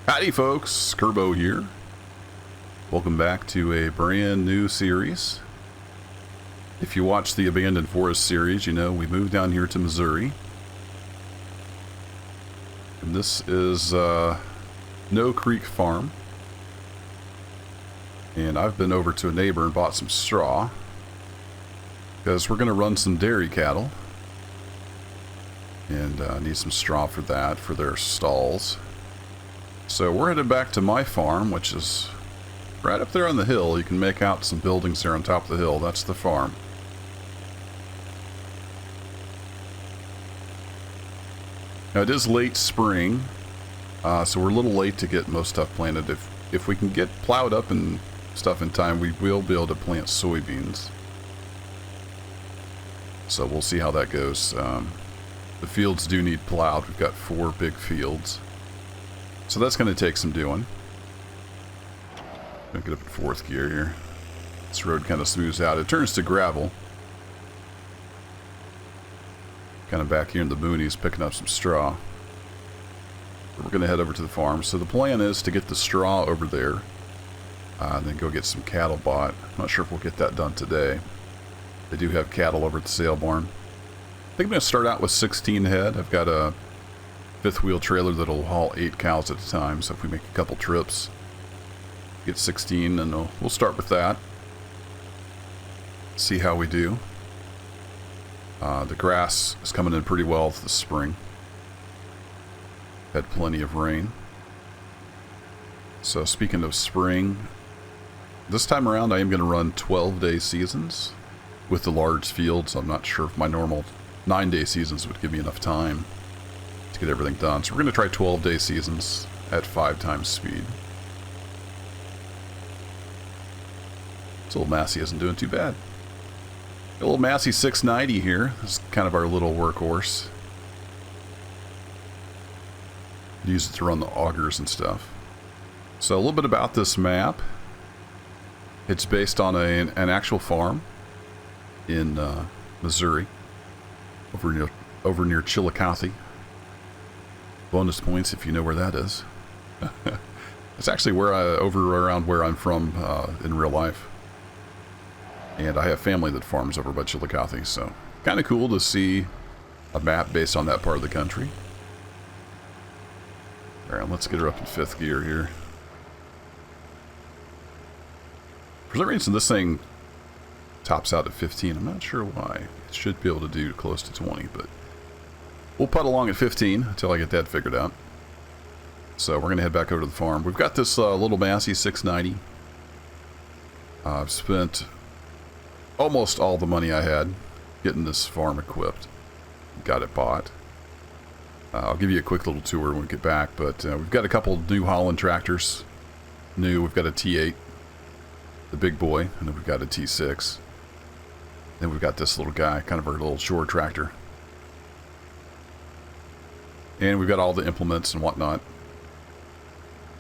Howdy folks, Kerbo here. Welcome back to a brand new series. If you watch the Abandoned Forest series, you know we moved down here to Missouri. And this is No Creek Farm. And I've been over to a neighbor and bought some straw, because we're going to run some dairy cattle. And need some straw for that, for their stalls. So we're headed back to my farm, which is right up there on the hill. You can make out some buildings there on top of the hill. That's the farm. Now it is late spring, so we're a little late to get most stuff planted. If we can get plowed up and stuff in time, we will be able to plant soybeans. So we'll see how that goes. The fields do need plowed. We've got 4 big fields. So that's going to take some doing. Gonna get up in 4th gear here. This road kind of smooths out. It turns to gravel. Kind of back here in the boonies, picking up some straw. But we're going to head over to the farm. So the plan is to get the straw over there. And then go get some cattle bought. I'm not sure if we'll get that done today. They do have cattle over at the sale barn. I think I'm going to start out with 16 head. I've got a 5th wheel trailer that'll haul 8 cows at a time, so if we make a couple trips, get 16, and we'll start with that. See how we do. The grass is coming in pretty well this spring. Had plenty of rain. So speaking of spring, this time around I am going to run 12-day seasons with the large fields. I'm not sure if my normal 9-day seasons would give me enough time to get everything done. So we're going to try 12-day seasons at 5 times speed. This little Massey isn't doing too bad. A little Massey 690 here. This is kind of our little workhorse. Use it to run the augers and stuff. So a little bit about this map. It's based on an actual farm in Missouri, over near Chillicothe. Bonus points if you know where that is. It's actually over around where I'm from in real life. And I have family that farms over by Chillicothe, so kind of cool to see a map based on that part of the country. Alright, let's get her up in 5th gear here. For some reason this thing tops out at 15. I'm not sure why. It should be able to do close to 20, but we'll putt along at 15 until I get that figured out. So we're going to head back over to the farm. We've got this little Massey 690. I've spent almost all the money I had getting this farm equipped. Got it bought. I'll give you a quick little tour when we get back, but we've got a couple new Holland tractors. We've got a T8, the big boy, and then we've got a T6. Then we've got this little guy, kind of our little shore tractor. And we've got all the implements and whatnot.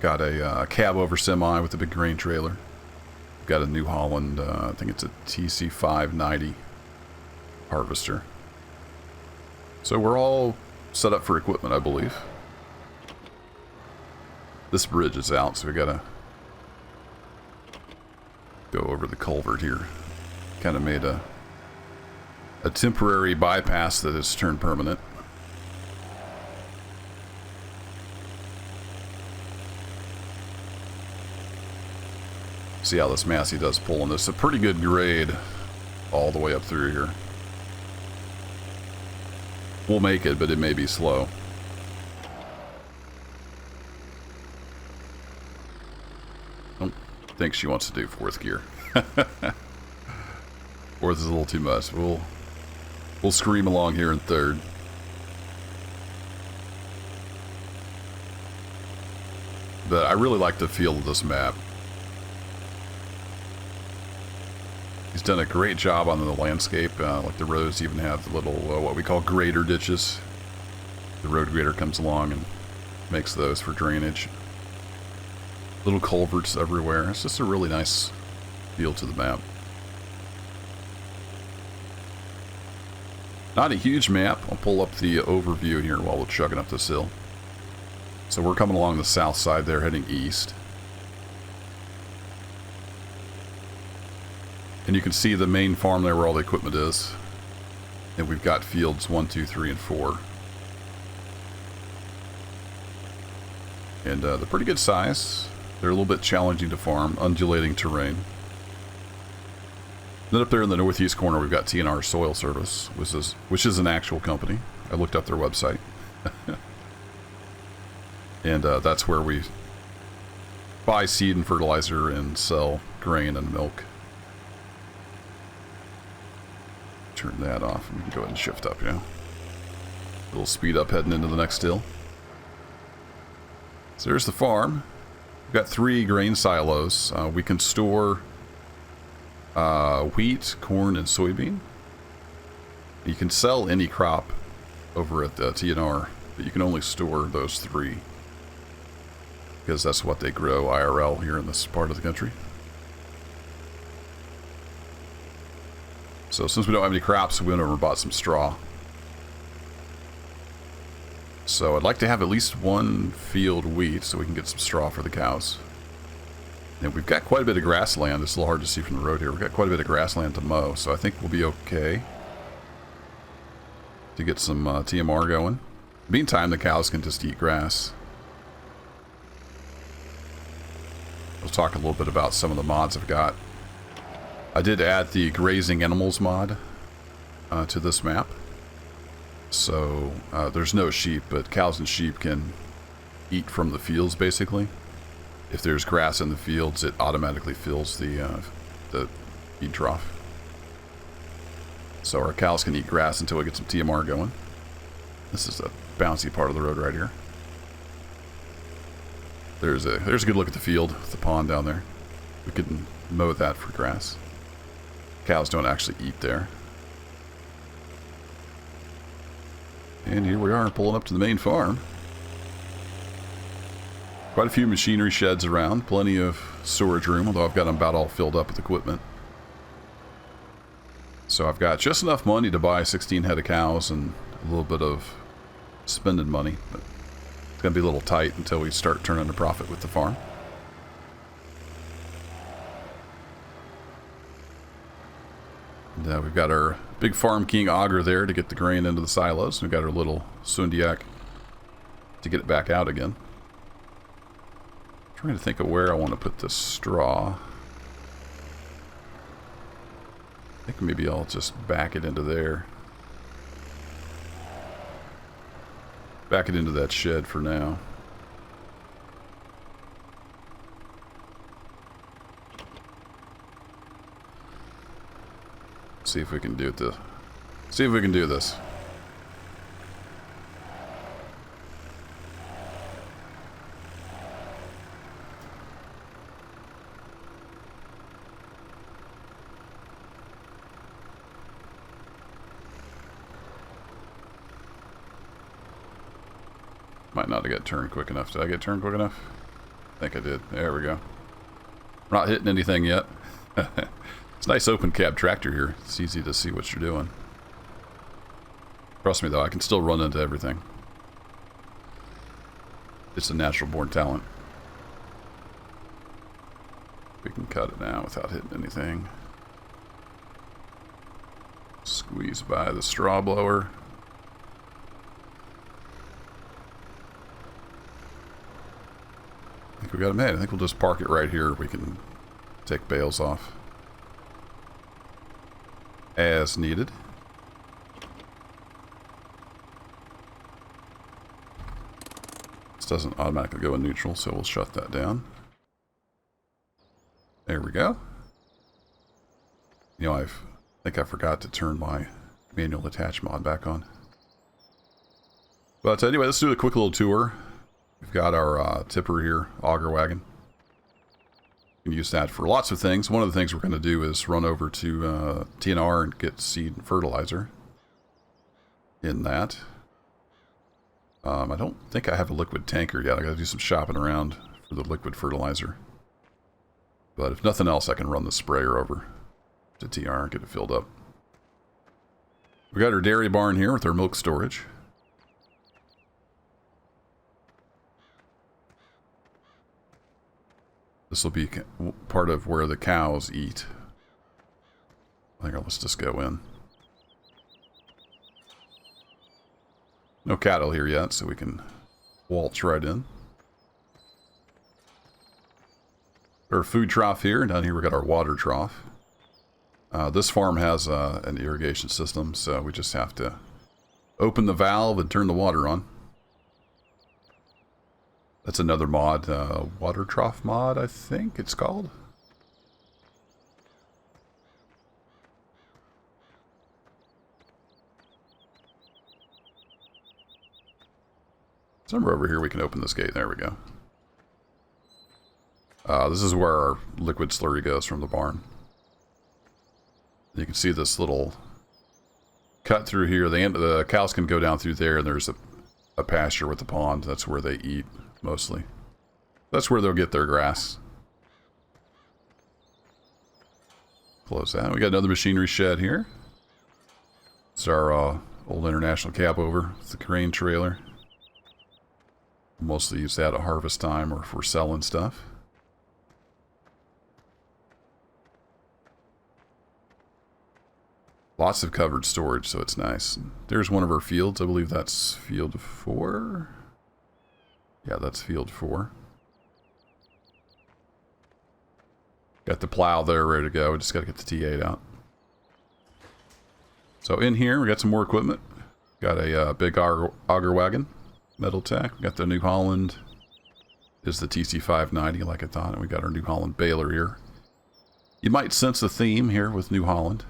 Got a cab over semi with a big grain trailer. We've got a New Holland, I think it's a TC590 harvester. So we're all set up for equipment, I believe. This bridge is out, so we gotta go over the culvert here. Kind of made a temporary bypass that has turned permanent. See how this Massey does pull in this. A pretty good grade all the way up through here. We'll make it, but it may be slow. I don't think she wants to do 4th gear. 4th is a little too much. We'll scream along here in 3rd. But I really like the feel of this map. He's done a great job on the landscape. Like the roads even have the little, what we call grader ditches. The road grader comes along and makes those for drainage. Little culverts everywhere. It's just a really nice feel to the map. Not a huge map. I'll pull up the overview here while we're chugging up this hill. So we're coming along the south side there, heading east. And you can see the main farm there where all the equipment is. And we've got fields 1, 2, 3, and 4. And they're pretty good size. They're a little bit challenging to farm, undulating terrain. Then up there in the northeast corner, we've got TNR Soil Service, which is an actual company. I looked up their website. And that's where we buy seed and fertilizer and sell grain and milk. Turn that off and we can go ahead and shift up, yeah. A little speed up heading into the next hill. So there's the farm. We've got 3 grain silos. We can store wheat, corn, and soybean. You can sell any crop over at the TNR, but you can only store those 3 because that's what they grow IRL here in this part of the country. So since we don't have any crops, we went over and bought some straw. So I'd like to have at least 1 field wheat so we can get some straw for the cows. And we've got quite a bit of grassland. It's a little hard to see from the road here. We've got quite a bit of grassland to mow, so I think we'll be okay to get some TMR going. Meantime, the cows can just eat grass. We'll talk a little bit about some of the mods I've got. I did add the Grazing Animals Mod to this map. So there's no sheep, but cows and sheep can eat from the fields, basically. If there's grass in the fields, it automatically fills the feed trough. So our cows can eat grass until we get some TMR going. This is a bouncy part of the road right here. There's a good look at the field, the pond down there. We could mow that for grass. Cows don't actually eat there. And here we are pulling up to the main farm. Quite a few machinery sheds around, plenty of storage room, although I've got them about all filled up with equipment. So I've got just enough money to buy 16 head of cows and a little bit of spending money. But it's going to be a little tight until we start turning a profit with the farm. And we've got our big Farm King auger there to get the grain into the silos. We've got our little Sundiak to get it back out again. Trying to think of where I want to put this straw. I think maybe I'll just back it into there. Back it into that shed for now. See if we can do it. See if we can do this. Might not have got turned quick enough. Did I get turned quick enough? I think I did. There we go. We're not hitting anything yet. It's a nice open cab tractor here. It's easy to see what you're doing. Trust me though, I can still run into everything. It's a natural born talent. We can cut it now without hitting anything. Squeeze by the straw blower. I think we got him in. I think we'll just park it right here. We can take bales off as needed. This doesn't automatically go in neutral, so we'll shut that down. There we go. You know, I think I forgot to turn my manual attach mod back on. But anyway, let's do a quick little tour. We've got our tipper here, auger wagon. You can use that for lots of things. One of the things we're going to do is run over to TNR and get seed and fertilizer in that. I don't think I have a liquid tanker yet. I got to do some shopping around for the liquid fertilizer. But if nothing else, I can run the sprayer over to TR and get it filled up. We got our dairy barn here with our milk storage. This will be part of where the cows eat. I think let's just go in. No cattle here yet, so we can waltz right in. Our food trough here, and down here we got our water trough. This farm has an irrigation system, so we just have to open the valve and turn the water on. That's another mod, water trough mod, I think it's called. Somewhere over here we can open this gate. There we go. This is where our liquid slurry goes from the barn. You can see this little cut through here. The cows can go down through there, and there's a pasture with the pond. That's where they eat, mostly. That's where they'll get their grass. Close that. We got another machinery shed here. It's our old international cab over. It's the crane trailer. Mostly use that at harvest time or for selling stuff. Lots of covered storage, so it's nice. There's one of our fields. I believe that's field 4. Yeah, that's field 4. Got the plow there ready to go. We just got to get the T8 out. So in here, we got some more equipment. Got a big auger wagon, metal tech. We got the New Holland. Is the TC590 like I thought. And we got our New Holland Baler here. You might sense a theme here with New Holland.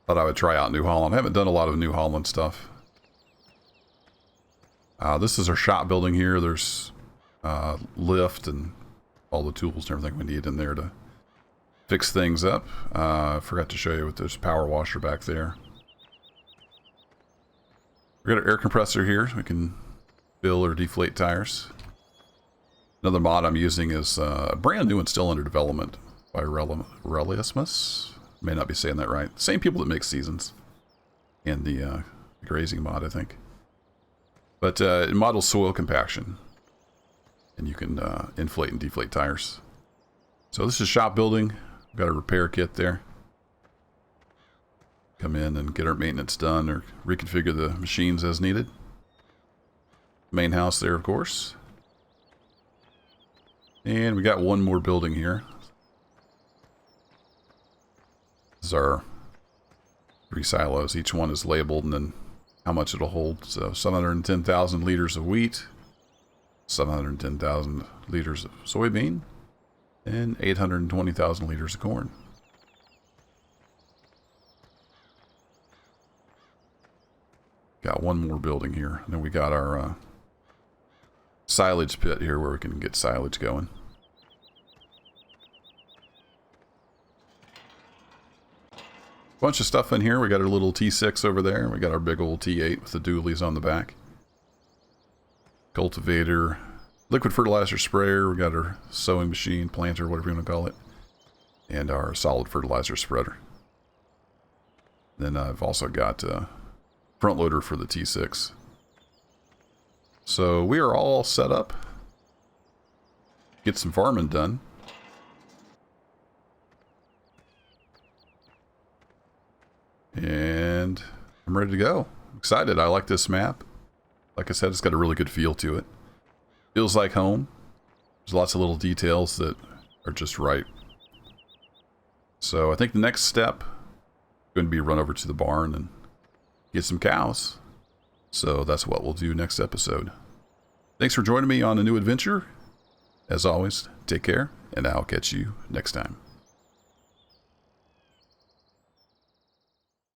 Thought I would try out New Holland. I haven't done a lot of New Holland stuff. This is our shop building here. There's lift and all the tools and everything we need in there to fix things up. I forgot to show you with this power washer back there. We got our air compressor here. We can fill or deflate tires. Another mod I'm using is brand new and still under development by Relismus. May not be saying that right. Same people that make Seasons and the Grazing mod, I think. But it models soil compaction, and you can inflate and deflate tires. So this is shop building. We've got a repair kit there. Come in and get our maintenance done or reconfigure the machines as needed. Main house there, of course. And we got one more building here. This is our 3 silos. Each one is labeled and then how much it'll hold. So 710,000 liters of wheat, 710,000 liters of soybean, and 820,000 liters of corn. Got one more building here. And then we got our silage pit here where we can get silage going. Bunch of stuff in here. We got our little T6 over there. We got our big old T8 with the dualies on the back. Cultivator. Liquid fertilizer sprayer. We got our sowing machine, planter, whatever you want to call it. And our solid fertilizer spreader. Then I've also got a front loader for the T6. So we are all set up. Get some farming done. And I'm ready to go. I'm excited. I like this map. Like I said, it's got a really good feel to it. Feels like home. There's lots of little details that are just right. So I think the next step is going to be run over to the barn and get some cows. So that's what we'll do next episode. Thanks for joining me on a new adventure. As always, take care, and I'll catch you next time.